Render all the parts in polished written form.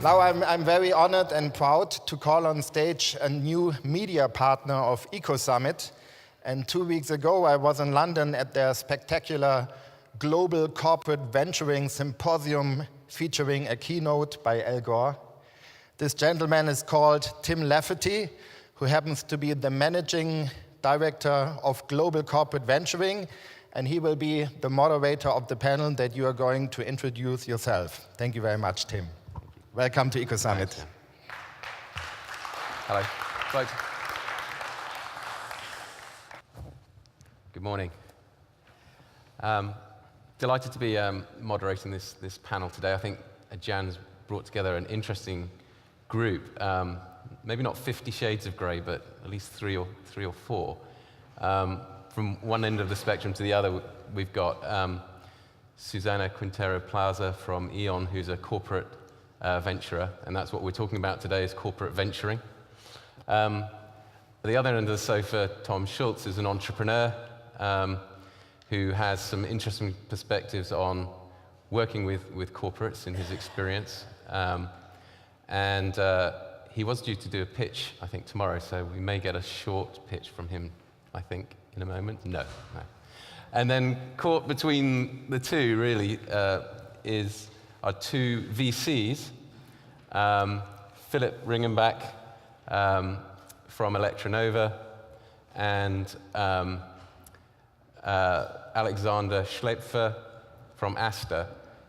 Now I'm very honored and proud to call on stage a new media partner of Ecosummit. And 2 weeks ago, I was in London at their spectacular Global Corporate Venturing Symposium featuring a keynote by Al Gore. This gentleman is called Tim Lafferty, who happens to be the managing director of Global Corporate Venturing, and he will be the moderator of the panel that you are going to introduce yourself. Thank you very much, Tim. Welcome to Ecosummit. Hello. Right. Good morning. Delighted to be moderating this panel today. I think Jan's brought together an interesting group. Maybe not 50 shades of grey, but at least three or four. From one end of the spectrum to the other, we've got Susana Quintana-Plaza from E.ON, who's a corporate venturer, and that's what we're talking about today, is corporate venturing. At the other end of the sofa, Tom Schulz is an entrepreneur who has some interesting perspectives on working with corporates in his experience. He was due to do a pitch, I think, tomorrow, so we may get a short pitch from him, I think, in a moment. No. And then caught between the two, really, are two VCs, Philippe Ringenbach from Electranova and Alexander Schlaepfer from Aster.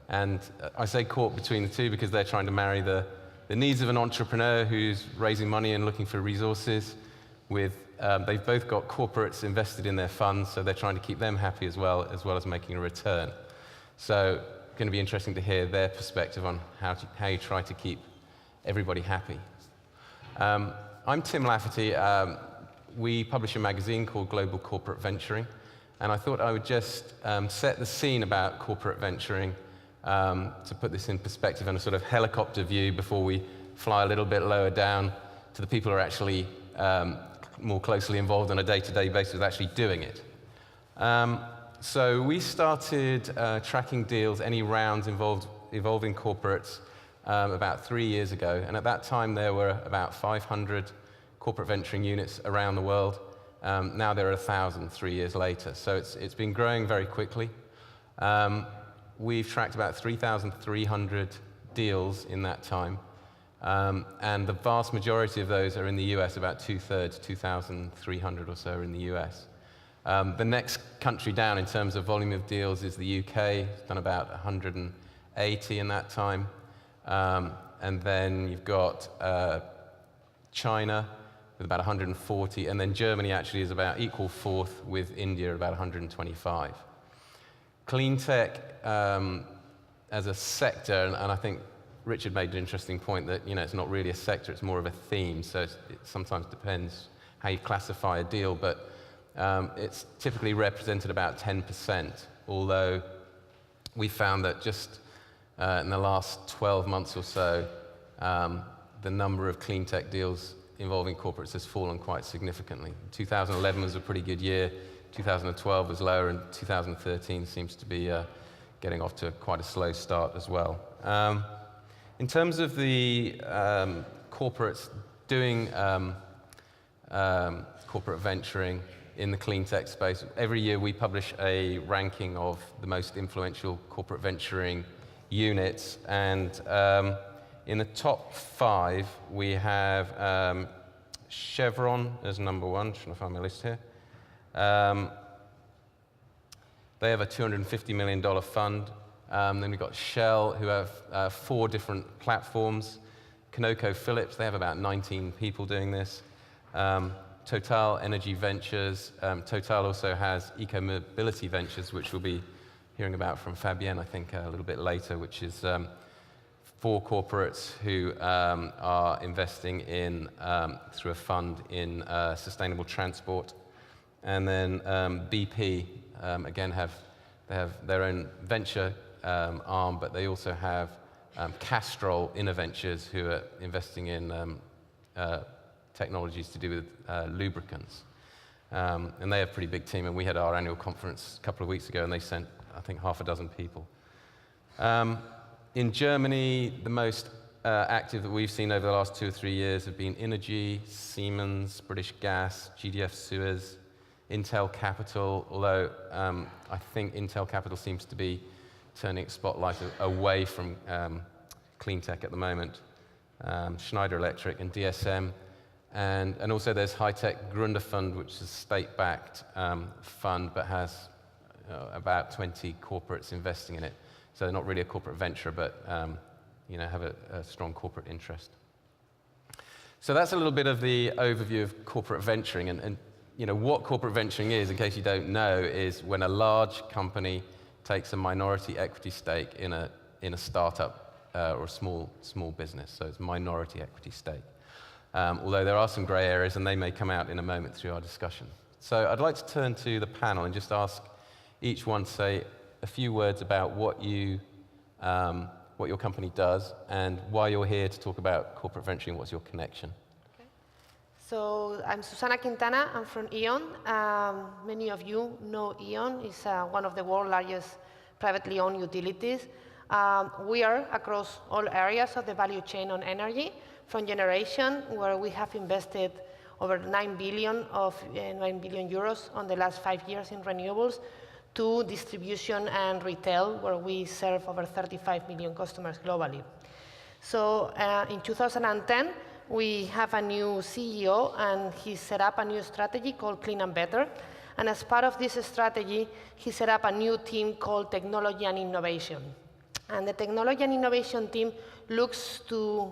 And I say caught between the two because they're trying to marry the needs of an entrepreneur who's raising money and looking for resources with, they've both got corporates invested in their funds, so they're trying to keep them happy as well as making a return. So going to be interesting to hear their perspective on how you try to keep everybody happy. I'm Tim Lafferty. We publish a magazine called Global Corporate Venturing, and I thought I would just set the scene about corporate venturing to put this in perspective and a sort of helicopter view before we fly a little bit lower down to the people who are actually more closely involved on a day-to-day basis with actually doing it. So we started tracking deals, any rounds involving corporates, about 3 years ago. And at that time, there were about 500 corporate venturing units around the world. Now there are 1,000 3 years later. So it's been growing very quickly. We've tracked about 3,300 deals in that time. And the vast majority of those are in the US, about 2/3, 2,300 or so are in the US. The next country down in terms of volume of deals is the UK. It's done about 180 in that time. And then you've got China with about 140, and then Germany actually is about equal fourth with India at about 125. Cleantech as a sector, and I think Richard made an interesting point that it's not really a sector, it's more of a theme, so it sometimes depends how you classify a deal, but it's typically represented about 10%, although we found that just in the last 12 months or so, the number of clean tech deals involving corporates has fallen quite significantly. 2011 was a pretty good year, 2012 was lower, and 2013 seems to be getting off to quite a slow start as well. In terms of the corporates doing corporate venturing in the clean tech space, every year we publish a ranking of the most influential corporate venturing units, and in the top 5 we have Chevron as number 1. Trying to find my list here. They have a $250 million fund. Then we've got Shell, who have 4 different platforms. ConocoPhillips, they have about 19 people doing this. Total Energy Ventures. Total also has Eco-Mobility Ventures, which we'll be hearing about from Fabienne, I think, a little bit later, which is 4 corporates who are investing in, through a fund in sustainable transport. And then BP, again, they have their own venture arm, but they also have Castrol Innoventures, who are investing in technologies to do with lubricants. And they have a pretty big team, and we had our annual conference a couple of weeks ago, and they sent, I think, 6 people. In Germany, the most active that we've seen over the last 2 or 3 years have been Energy, Siemens, British Gas, GDF Suez, Intel Capital, although I think Intel Capital seems to be turning its spotlight away from Cleantech at the moment, Schneider Electric and DSM, and also there's High-Tech Gründer Fund, which is a state-backed fund but has about 20 corporates investing in it. So they're not really a corporate venture, but have a strong corporate interest. So that's a little bit of the overview of corporate venturing, and what corporate venturing is, in case you don't know, is when a large company takes a minority equity stake in a startup or a small business. So it's minority equity stake. Although there are some gray areas, and they may come out in a moment through our discussion. So I'd like to turn to the panel and just ask each one to say a few words about what your company does and why you're here to talk about corporate venturing. What's your connection? Okay. So I'm Susana Quintana. I'm from E.ON. Many of you know E.ON. It's one of the world's largest privately owned utilities. We are across all areas of the value chain on energy, from generation, where we have invested over 9 billion euros on the last 5 years in renewables, to distribution and retail, where we serve over 35 million customers globally. So in 2010, we have a new CEO, and he set up a new strategy called Clean and Better. And as part of this strategy, he set up a new team called Technology and Innovation. And the Technology and Innovation team looks to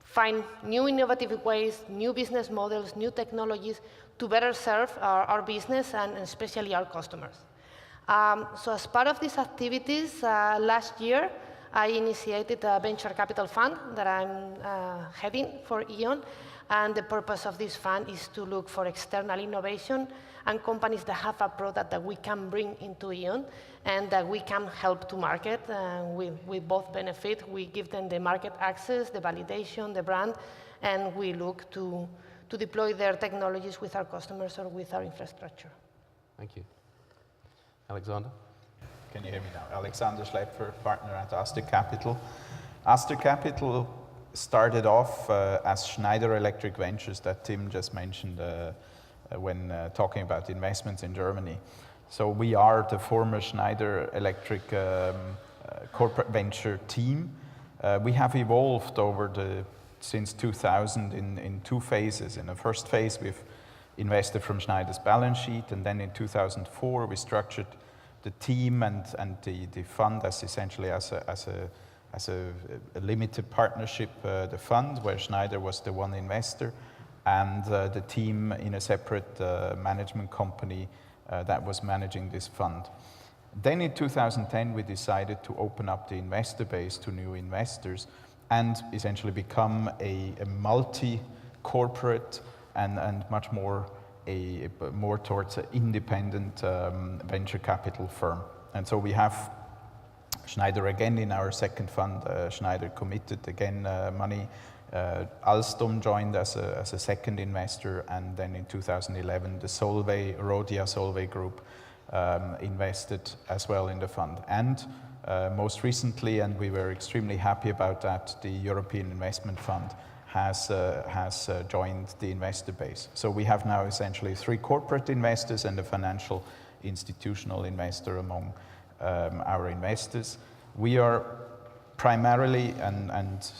find new innovative ways, new business models, new technologies to better serve our business and especially our customers. So as part of these activities, last year, I initiated a venture capital fund that I'm heading for E.ON. And the purpose of this fund is to look for external innovation and companies that have a product that we can bring into E.ON and that we can help to market. We both benefit. We give them the market access, the validation, the brand, and we look to deploy their technologies with our customers or with our infrastructure. Thank you. Alexander? Can you hear me now? Alexander Schlaepfer, partner at Aster Capital. Aster Capital started off as Schneider Electric Ventures that Tim just mentioned when talking about investments in Germany. So we are the former Schneider Electric corporate venture team. We have evolved since 2000 in 2 phases. In the first phase, we've invested from Schneider's balance sheet, and then in 2004 we structured the team and the fund as essentially as a limited partnership, the fund where Schneider was the one investor, and the team in a separate management company that was managing this fund. Then in 2010 we decided to open up the investor base to new investors and essentially become a multi-corporate and much more towards an independent venture capital firm. And so we have Schneider again in our second fund. Schneider committed again money. Alstom joined as a second investor, and then in 2011 the Rodia Solvay Group invested as well in the fund. And most recently, and we were extremely happy about that, the European Investment Fund has joined the investor base. So we have now essentially 3 corporate investors and a financial institutional investor among our investors. We are primarily and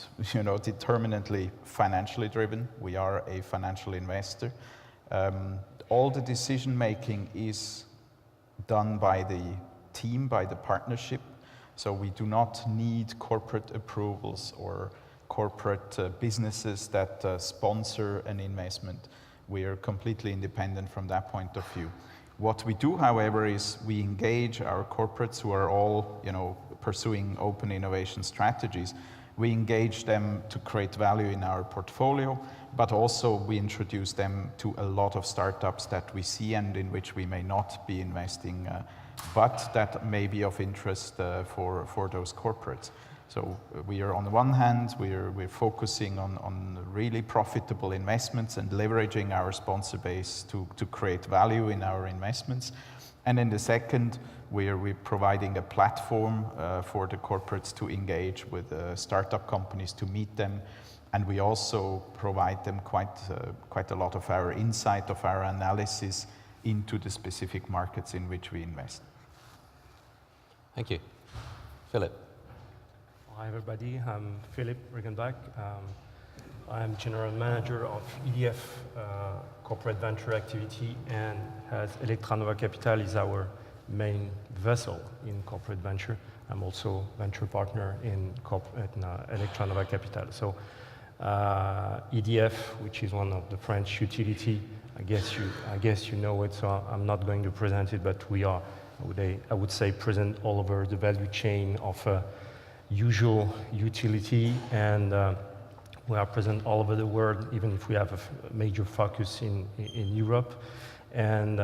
determinantly financially driven. We are a financial investor. All the decision making is done by the team, by the partnership. So we do not need corporate approvals or corporate businesses that sponsor an investment. We are completely independent from that point of view. What we do, however, is we engage our corporates who are all, pursuing open innovation strategies. We engage them to create value in our portfolio, but also we introduce them to a lot of startups that we see and in which we may not be investing, but that may be of interest for those corporates. So we are, on the one hand, we're focusing on really profitable investments and leveraging our sponsor base to create value in our investments. And in the second, we're providing a platform for the corporates to engage with startup companies to meet them. And we also provide them quite a lot of our insight, of our analysis into the specific markets in which we invest. Thank you. Philippe. Hi, everybody. I'm Philippe Ringenbach. I'm General Manager of EDF Corporate Venture Activity, and as Electranova Capital is our main vessel in corporate venture. I'm also venture partner in Electranova Capital. So EDF, which is one of the French utility, I guess you know it, so I'm not going to present it, but we are, I would say, present all over the value chain of usual utility, and we are present all over the world, even if we have a major focus in Europe. And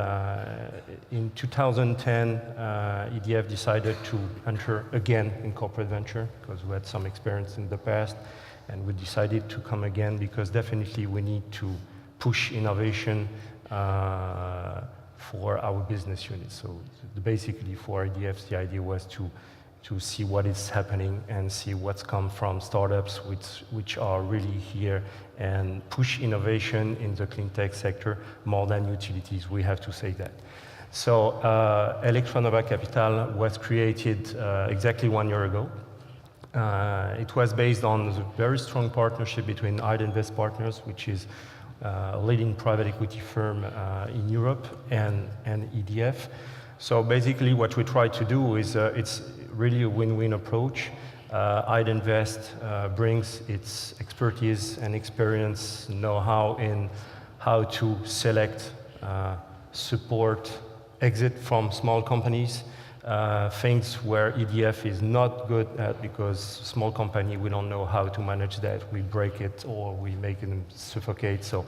in 2010, EDF decided to enter again in corporate venture because we had some experience in the past, and we decided to come again because definitely we need to push innovation for our business units. So basically for EDF, the idea was to see what is happening and see what's come from startups which are really here and push innovation in the Cleantech sector more than utilities, we have to say that. So Electranova Capital was created exactly 1 year ago. It was based on a very strong partnership between Idinvest Partners, which is a leading private equity firm in Europe, and EDF. So basically what we try to do is it's really a win-win approach. Idinvest brings its expertise and experience, know-how in how to select, support, exit from small companies, things where EDF is not good at because small company, we don't know how to manage that. We break it or we make it suffocate. So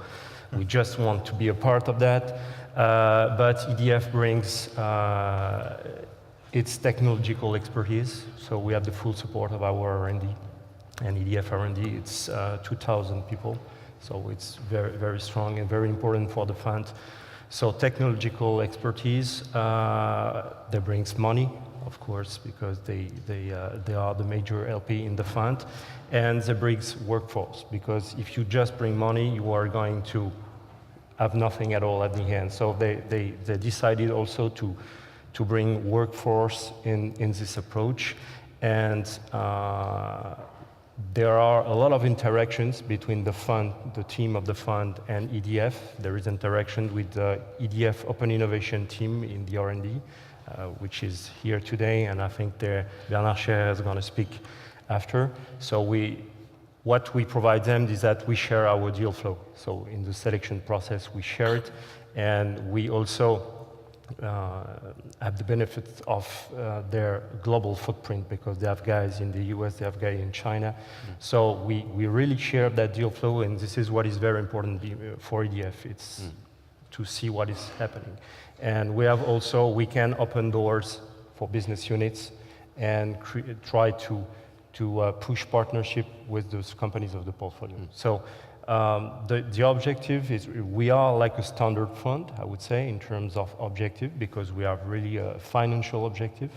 we just want to be a part of that. But EDF brings its technological expertise. So we have the full support of our R&D. And EDF R&D, it's 2,000 people. So it's very, very strong and very important for the fund. So technological expertise, that brings money, of course, because they are the major LP in the fund. And they brings workforce, because if you just bring money, you are going to have nothing at all at the end. So they decided also to bring workforce in this approach. And there are a lot of interactions between the fund, the team of the fund, and EDF. There is interaction with the EDF Open Innovation team in the R&D, which is here today, and I think Bernard Scher is going to speak after. So what we provide them is that we share our deal flow. So in the selection process, we share it, and we also have the benefit of their global footprint, because they have guys in the US, they have guys in China. So we really share that deal flow, and this is what is very important for EDF. It's to see what is happening. And we can open doors for business units and try to push partnership with those companies of the portfolio. So the objective is we are like a standard fund, I would say, in terms of objective, because we have really a financial objective.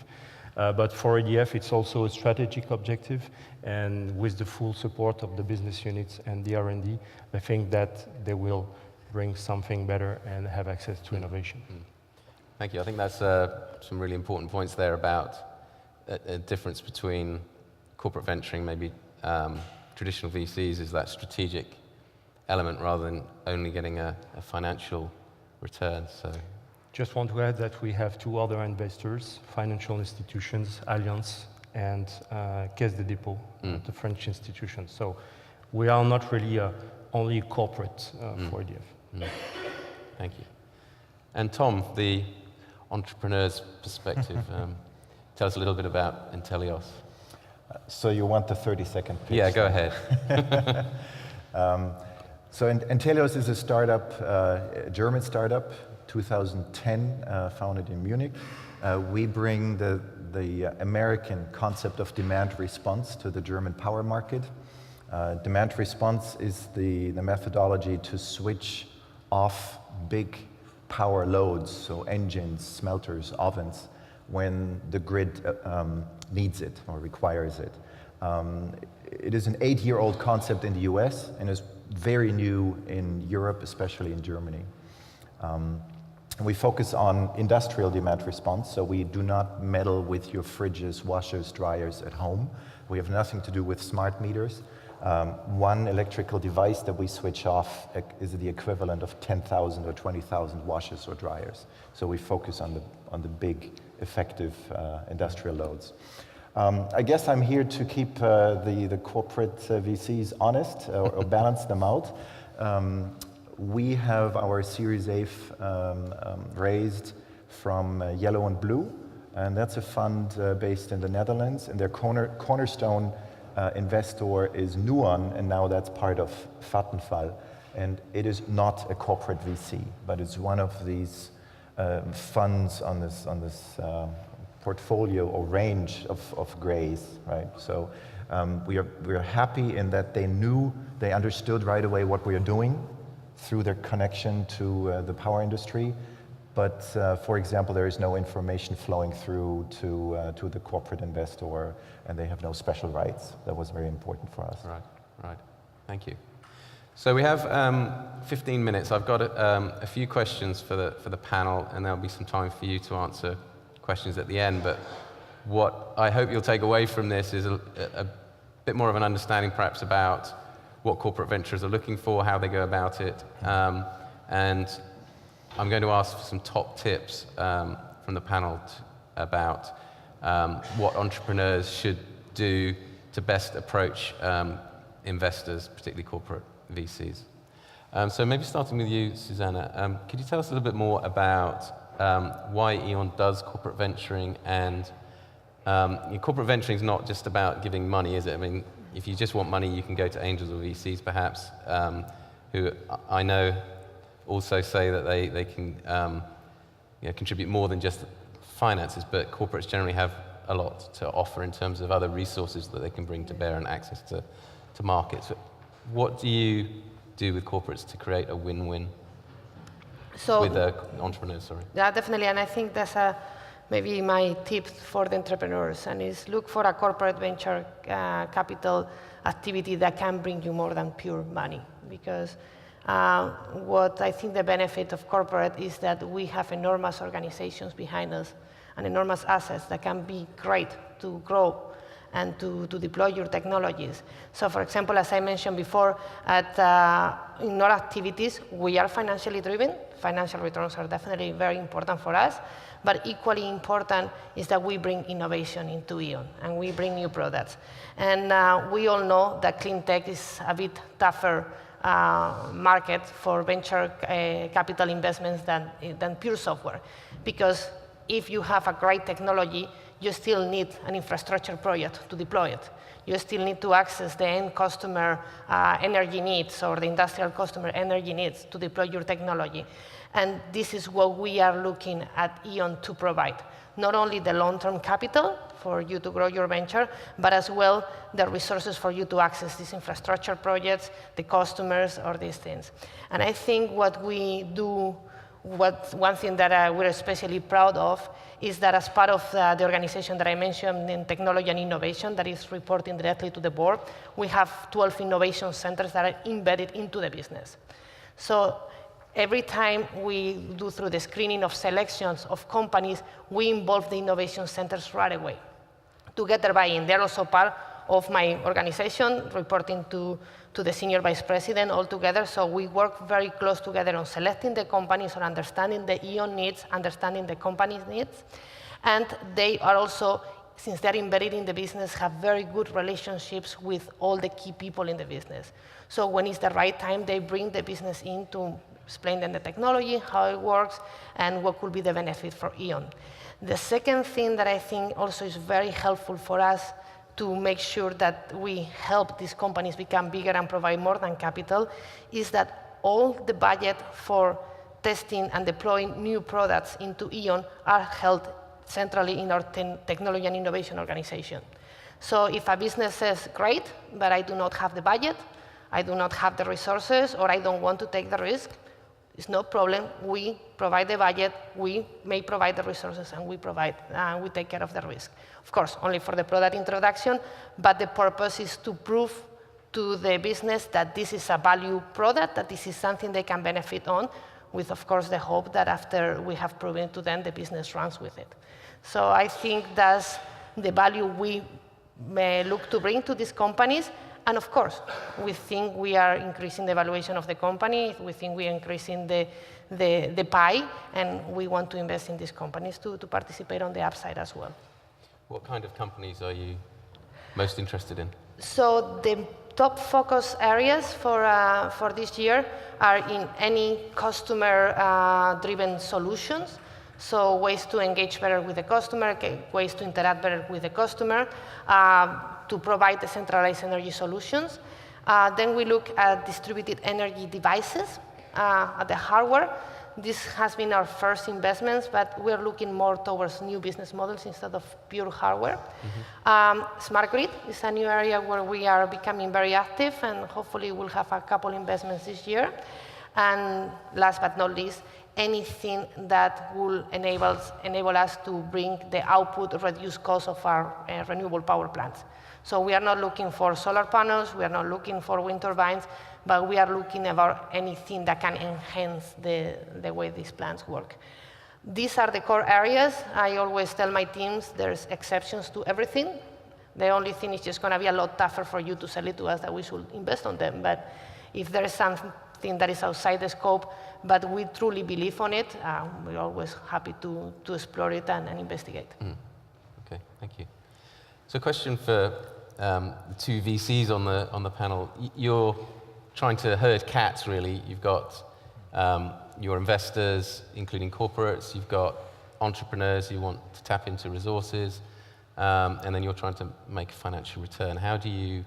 But for EDF, it's also a strategic objective, and with the full support of the business units and the R&D, I think that they will bring something better and have access to innovation. Thank you. I think that's some really important points there about a difference between corporate venturing, maybe traditional VCs, is that strategic element rather than only getting a financial return. So, just want to add that we have two other investors, financial institutions, Allianz and Caisse de Dépôt, the French institution. So we are not really only corporate for EDF. Thank you. And Tom, the entrepreneur's perspective, tell us a little bit about Entelios. So you want the 30-second pitch? Yeah, go ahead. So Entelios is a startup, a German startup, 2010, founded in Munich. We bring the American concept of demand response to the German power market. Demand response is the methodology to switch off big power loads, so engines, smelters, ovens, when the grid needs it or requires it. It is an 8-year-old concept in the US and is very new in Europe, especially in Germany. We focus on industrial demand response, so we do not meddle with your fridges, washers, dryers at home. We have nothing to do with smart meters. One electrical device that we switch off is the equivalent of 10,000 or 20,000 washers or dryers. So we focus on the big, effective industrial loads. I guess I'm here to keep the corporate VCs honest or balance them out. We have our Series A raised from Yellow and Blue, and that's a fund based in the Netherlands, and their cornerstone investor is E.ON, and now that's part of Vattenfall. And it is not a corporate VC, but it's one of these funds on this portfolio or range of grays, right? So we are happy in that they understood right away what we are doing through their connection to the power industry. But for example, there is no information flowing through to the corporate investor, and they have no special rights. That was very important for us. Right. Thank you. So we have 15 minutes. I've got a few questions for the panel, and there'll be some time for you to answer questions at the end. But what I hope you'll take away from this is a bit more of an understanding, perhaps, about what corporate ventures are looking for, how they go about it, and I'm going to ask for some top tips from the panel about what entrepreneurs should do to best approach investors, particularly corporate VCs. So maybe starting with you, Susana, could you tell us a little bit more about why E.ON does corporate venturing? And corporate venturing is not just about giving money, is it? I mean, if you just want money, you can go to angels or VCs, perhaps, who I know also say that they can contribute more than just finances, but corporates generally have a lot to offer in terms of other resources that they can bring to bear and access to markets. So what do you do with corporates to create a win-win with entrepreneurs? Sorry. Yeah, definitely, and I think that's maybe my tip for the entrepreneurs, and is look for a corporate venture capital activity that can bring you more than pure money, because what I think the benefit of corporate is that we have enormous organizations behind us and enormous assets that can be great to grow and to deploy your technologies. So for example, as I mentioned before, in our activities, we are financially driven. Financial returns are definitely very important for us, but equally important is that we bring innovation into E.ON and we bring new products. And we all know that Cleantech is a bit tougher market for venture capital investments than pure software. Because if you have a great technology, you still need an infrastructure project to deploy it. You still need to access the end customer energy needs or the industrial customer energy needs to deploy your technology. And this is what we are looking at E.ON to provide. Not only the long-term capital for you to grow your venture, but as well the resources for you to access these infrastructure projects, the customers, or these things. And I think what we do, one thing that we're especially proud of is that as part of the organization that I mentioned in technology and innovation that is reporting directly to the board, we have 12 innovation centers that are embedded into the business. So every time we do through the screening of selections of companies, we involve the innovation centers right away to get their buy-in. They're also part of my organization, reporting to the senior vice president altogether. So we work very close together on selecting the companies, on understanding the E.ON needs, understanding the company's needs. And they are also, since they're embedded in the business, have very good relationships with all the key people in the business. So when it's the right time, they bring the business in to explain them the technology, how it works, and what could be the benefit for E.ON. The second thing that I think also is very helpful for us to make sure that we help these companies become bigger and provide more than capital is that all the budget for testing and deploying new products into E.ON are held centrally in our technology and innovation organization. So if a business says, great, but I do not have the budget, I do not have the resources, or I don't want to take the risk, It's no problem. We provide the budget, we may provide the resources, and we take care of the risk. Of course, only for the product introduction, but the purpose is to prove to the business that this is a value product, that this is something they can benefit on, with, of course, the hope that after we have proven to them, the business runs with it. So I think that's the value we may look to bring to these companies. And of course, we think we are increasing the valuation of the company, we think we are increasing the pie, and we want to invest in these companies to participate on the upside as well. What kind of companies are you most interested in? So the top focus areas for this year are in any customer-driven solutions. So ways to engage better with the customer, ways to interact better with the customer, to provide decentralized energy solutions. Then we look at distributed energy devices, at the hardware. This has been our first investments, but we're looking more towards new business models instead of pure hardware. Smart grid is a new area where we are becoming very active, and hopefully we'll have a couple investments this year. And last but not least, anything that will enable us to bring the output, reduce cost of our renewable power plants. So we are not looking for solar panels, we are not looking for wind turbines, but we are looking about anything that can enhance the way these plants work. These are the core areas. I always tell my teams there's exceptions to everything. The only thing is just going to be a lot tougher for you to sell it to us that we should invest on them. But if there is something that is outside the scope, but we truly believe on it, we're always happy to explore it and investigate. Okay, thank you. So a question for the two VCs on the panel. You're trying to herd cats, really. You've got your investors, including corporates. You've got entrepreneurs who want to tap into resources. And then you're trying to make a financial return. How do you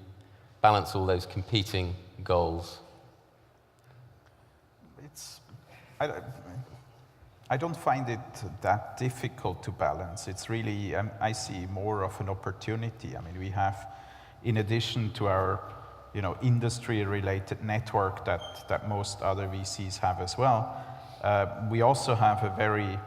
balance all those competing goals? I don't find it that difficult to balance. It's really, I see more of an opportunity. I mean, we have, in addition to our industry-related network that most other VCs have as well, we also have a very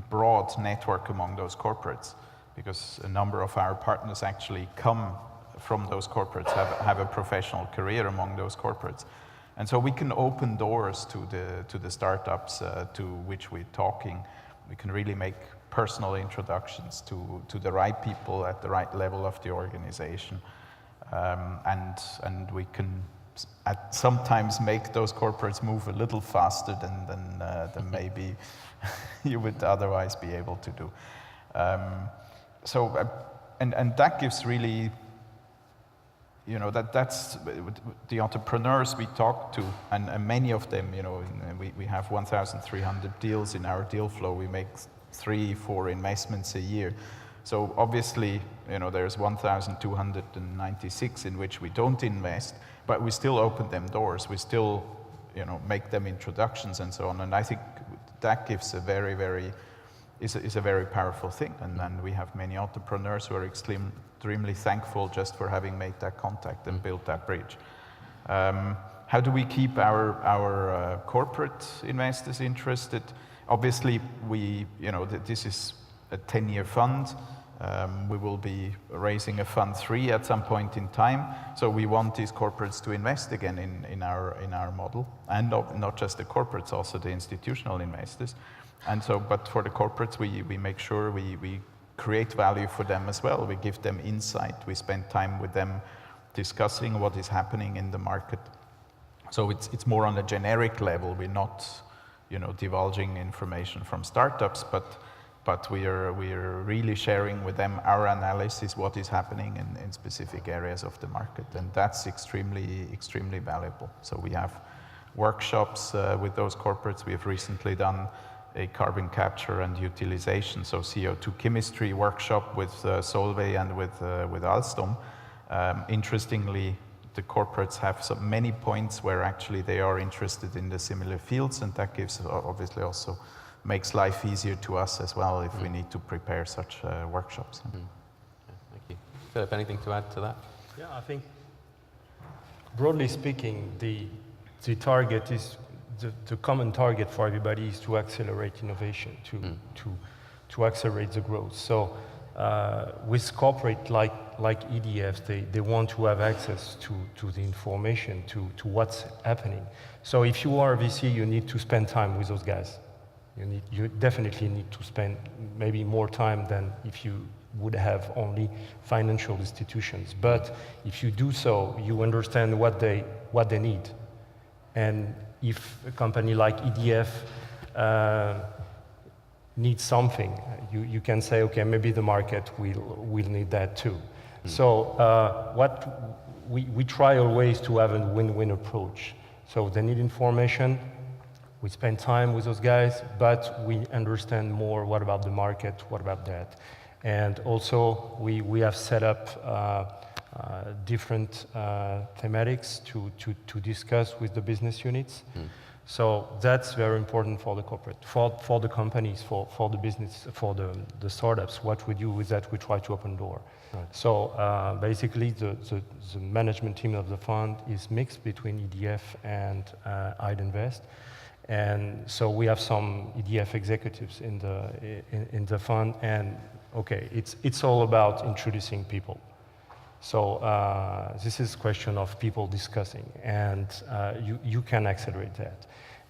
broad network among those corporates, because a number of our partners actually come from those corporates, have a professional career among those corporates. And so we can open doors to the startups to which we're talking. We can really make personal introductions to the right people at the right level of the organization. And we can sometimes make those corporates move a little faster than maybe you would otherwise be able to do. And that gives really, that's the entrepreneurs we talk to, and many of them, we have 1,300 deals in our deal flow. We make 3-4 investments a year. So obviously, there's 1,296 in which we don't invest, but we still open them doors. We still, make them introductions and so on. And I think that gives a very, very powerful thing. And then we have many entrepreneurs who are extremely thankful just for having made that contact and built that bridge. How do we keep our corporate investors interested? Obviously, this is a 10-year fund. We will be raising a fund 3 at some point in time. So we want these corporates to invest again in our model, and not just the corporates, also the institutional investors. And so, but for the corporates, we make sure we create value for them as well. We give them insight. We spend time with them discussing what is happening in the market. So it's more on a generic level. We're not, divulging information from startups, but we are really sharing with them our analysis, what is happening in specific areas of the market, and that's extremely, extremely valuable. So we have workshops with those corporates. We have recently done a carbon capture and utilization, so CO2 chemistry workshop with Solvay and with Alstom. Interestingly, the corporates have so many points where actually they are interested in the similar fields, and that gives obviously also makes life easier to us as well if we need to prepare such workshops. Yeah, thank you. Philippe, anything to add to that? Yeah, I think broadly speaking, the target is the common target for everybody is to accelerate innovation, to accelerate the growth. So with corporate like EDF, they want to have access to the information, to what's happening. So if you are a VC, you need to spend time with those guys. You definitely need to spend maybe more time than if you would have only financial institutions. But if you do so, you understand what they need. And if a company like EDF needs something, you can say, okay, maybe the market will need that too. So what we try always to have a win-win approach. So they need information, we spend time with those guys, but we understand more what about the market, what about that. And also we have set up different thematics to discuss with the business units. So that's very important for the corporate, for the companies, for the business, for the startups. What we do with that, we try to open door. Right. So basically the management team of the fund is mixed between EDF and Idinvest. And so we have some EDF executives in the fund, and okay, it's all about introducing people. So this is a question of people discussing, and you can accelerate that.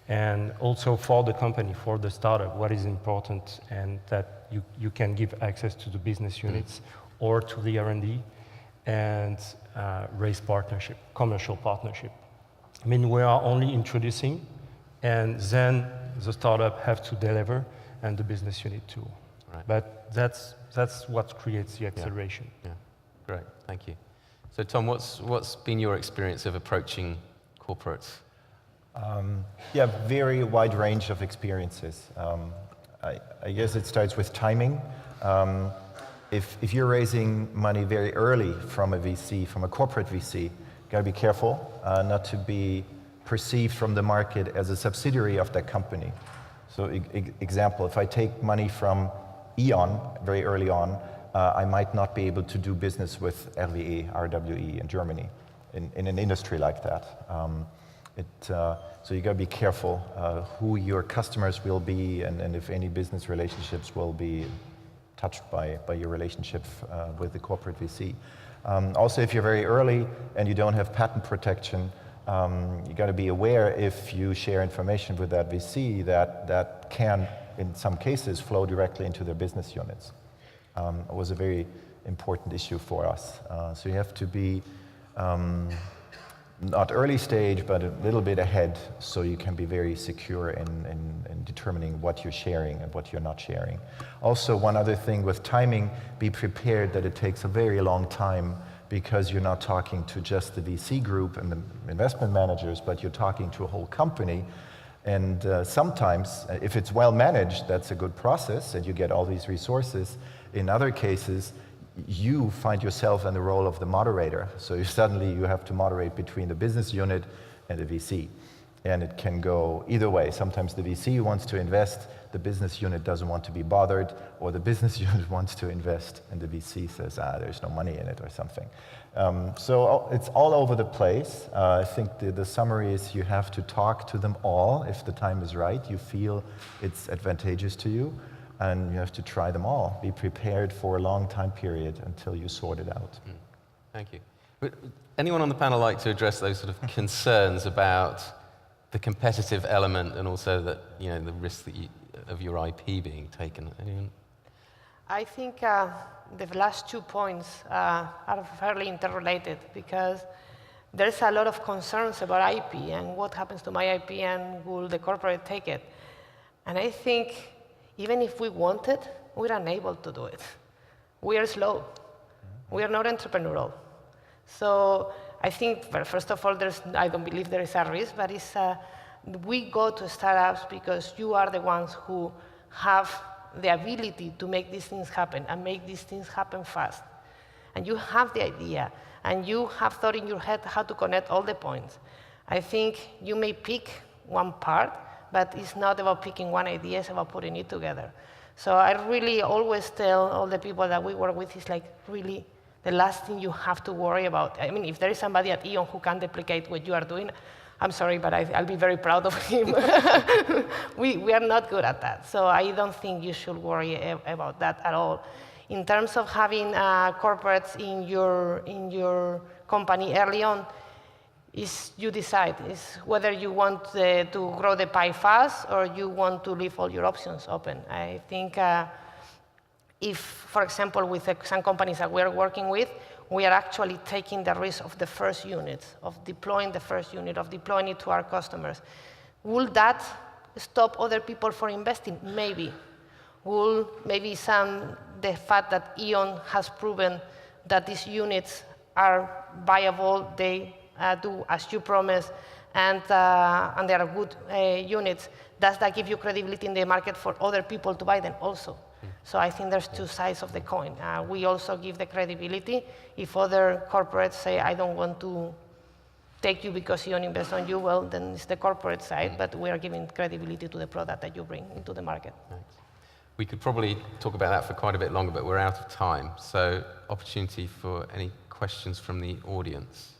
And also for the company, for the startup, what is important, and that you can give access to the business units or to the R&D, and raise partnership, commercial partnership. I mean, we are only introducing, and then the startup have to deliver, and the business unit too. Right. But that's what creates the acceleration. Yeah. Great, thank you. So Tom, what's been your experience of approaching corporates? Yeah, very wide range of experiences. I guess it starts with timing. If you're raising money very early from a VC, from a corporate VC, you gotta be careful not to be perceived from the market as a subsidiary of that company. So example, if I take money from E.ON very early on, I might not be able to do business with RWE in Germany, in an industry like that. So you got to be careful who your customers will be, and if any business relationships will be touched by your relationship with the corporate VC. Also, if you're very early and you don't have patent protection, you got to be aware if you share information with that VC that can, in some cases, flow directly into their business units. It was a very important issue for us. So you have to be not early stage, but a little bit ahead, so you can be very secure in determining what you're sharing and what you're not sharing. Also, one other thing with timing, be prepared that it takes a very long time, because you're not talking to just the VC group and the investment managers, but you're talking to a whole company. And sometimes, if it's well managed, that's a good process, and you get all these resources. In other cases, you find yourself in the role of the moderator. So suddenly you have to moderate between the business unit and the VC. And it can go either way. Sometimes the VC wants to invest, the business unit doesn't want to be bothered, or the business unit wants to invest, and the VC says, there's no money in it, or something. So it's all over the place. I think the summary is you have to talk to them all if the time is right, you feel it's advantageous to you, and you have to try them all. Be prepared for a long time period until you sort it out. Thank you. Would anyone on the panel like to address those sort of concerns about the competitive element, and also that, the risk of your IP being taken? Anyone? I think the last 2 points are fairly interrelated, because there's a lot of concerns about IP and what happens to my IP and will the corporate take it. And I think even if we wanted, we're unable to do it. We are slow. We are not entrepreneurial. So I think, well, first of all, I don't believe there is a risk, but we go to startups because you are the ones who have the ability to make these things happen, and make these things happen fast. And you have the idea, and you have thought in your head how to connect all the points. I think you may pick one part, but it's not about picking one idea, it's about putting it together. So I really always tell all the people that we work with, is like, really, the last thing you have to worry about. I mean, if there is somebody at E.ON who can duplicate what you are doing, I'm sorry, but I'll be very proud of him. we are not good at that. So I don't think you should worry about that at all. In terms of having corporates in your company early on, you decide. Is whether you want to grow the pie fast or you want to leave all your options open. I think if, for example, with some companies that we are working with, we are actually taking the risk of the first unit, of deploying the first unit, of deploying it to our customers. Will that stop other people from investing? Maybe. Will maybe the fact that E.ON has proven that these units are viable, they do as you promised, and they are good units, does that give you credibility in the market for other people to buy them also? So I think there's two sides of the coin. We also give the credibility. If other corporates say, I don't want to take you because E.ON invests on you, well, then it's the corporate side, but we are giving credibility to the product that you bring into the market. Thanks. We could probably talk about that for quite a bit longer, but we're out of time. So opportunity for any questions from the audience.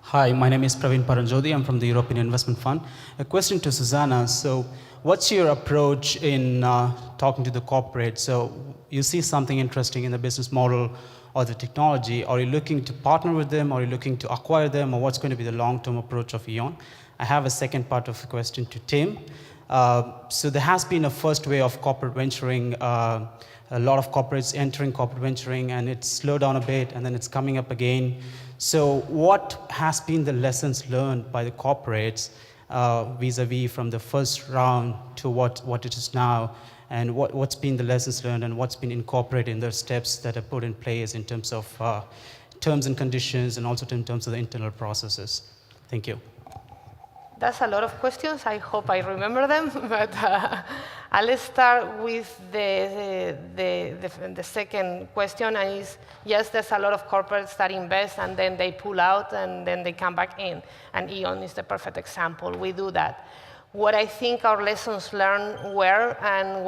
Hi, my name is Praveen Paranjodi. I'm from the European Investment Fund. A question to Susana. So what's your approach in talking to the corporate? So you see something interesting in the business model or the technology. Are you looking to partner with them? Are you looking to acquire them? Or what's going to be the long-term approach of E.ON? I have a second part of the question to Tim. So there has been a first wave of corporate venturing, a lot of corporates entering corporate venturing, and it's slowed down a bit, and then it's coming up again. So what has been the lessons learned by the corporates vis-a-vis from the first round to what it is now, and what's been the lessons learned and what's been incorporated in the steps that are put in place in terms of terms and conditions and also in terms of the internal processes? Thank you. That's a lot of questions. I hope I remember them, but I'll start with the second question, and is, yes, there's a lot of corporates that invest and then they pull out and then they come back in, and E.ON is the perfect example. We do that. What I think our lessons learned were, and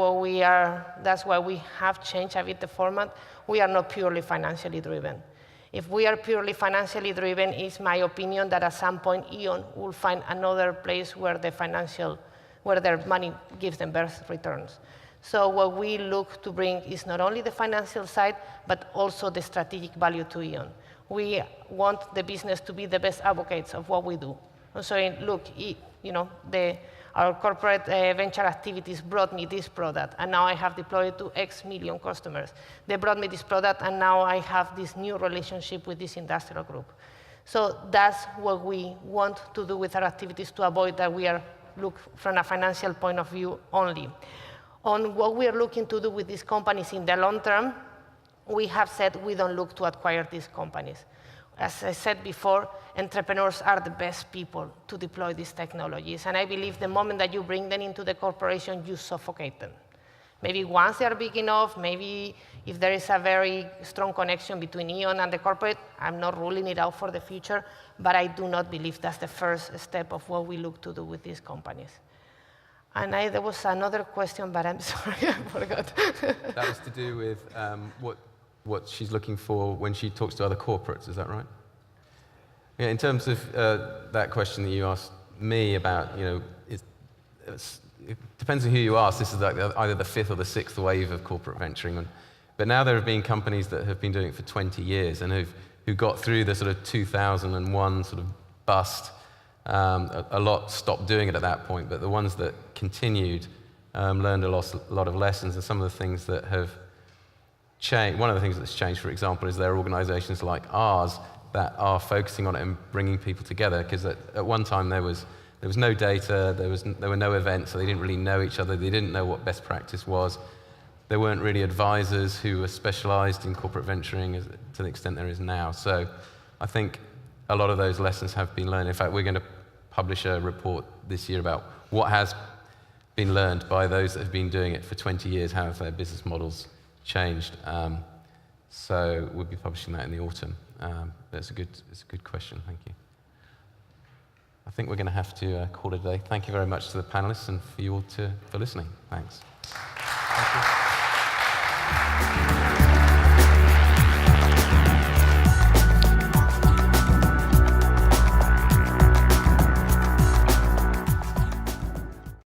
that's why we have changed a bit the format, we are not purely financially driven. If we are purely financially driven, it's my opinion that at some point E.ON will find another place where their money gives them best returns. So what we look to bring is not only the financial side, but also the strategic value to E.ON. We want the business to be the best advocates of what we do. So look, our corporate venture activities brought me this product, and now I have deployed it to X million customers. They brought me this product, and now I have this new relationship with this industrial group. So that's what we want to do with our activities to avoid that we look from a financial point of view only. On what we are looking to do with these companies in the long term, we have said we don't look to acquire these companies. As I said before, entrepreneurs are the best people to deploy these technologies. And I believe the moment that you bring them into the corporation, you suffocate them. Maybe once they are big enough, maybe if there is a very strong connection between E.ON and the corporate, I'm not ruling it out for the future, but I do not believe that's the first step of what we look to do with these companies. And there was another question, but I'm sorry, I forgot. That was to do with what she's looking for when she talks to other corporates, is that right? Yeah, in terms of that question that you asked me about, it depends on who you ask. This is like either the fifth or the sixth wave of corporate venturing. But now there have been companies that have been doing it for 20 years and who got through the sort of 2001 sort of bust. A lot stopped doing it at that point, but the ones that continued learned a lot of lessons, and some of the things that have changed. One of the things that's changed, for example, is there are organizations like ours that are focusing on it and bringing people together, because at one time there was no data, there were no events, so they didn't really know each other, they didn't know what best practice was. There weren't really advisors who were specialized in corporate venturing to the extent there is now. So I think a lot of those lessons have been learned. In fact, we're going to publish a report this year about what has been learned by those that have been doing it for 20 years, how have their business models changed. So we'll be publishing that in the autumn. But it's a good question, thank you. I think we're going to have to call it a day. Thank you very much to the panelists and for you all for listening. Thanks. Thank you.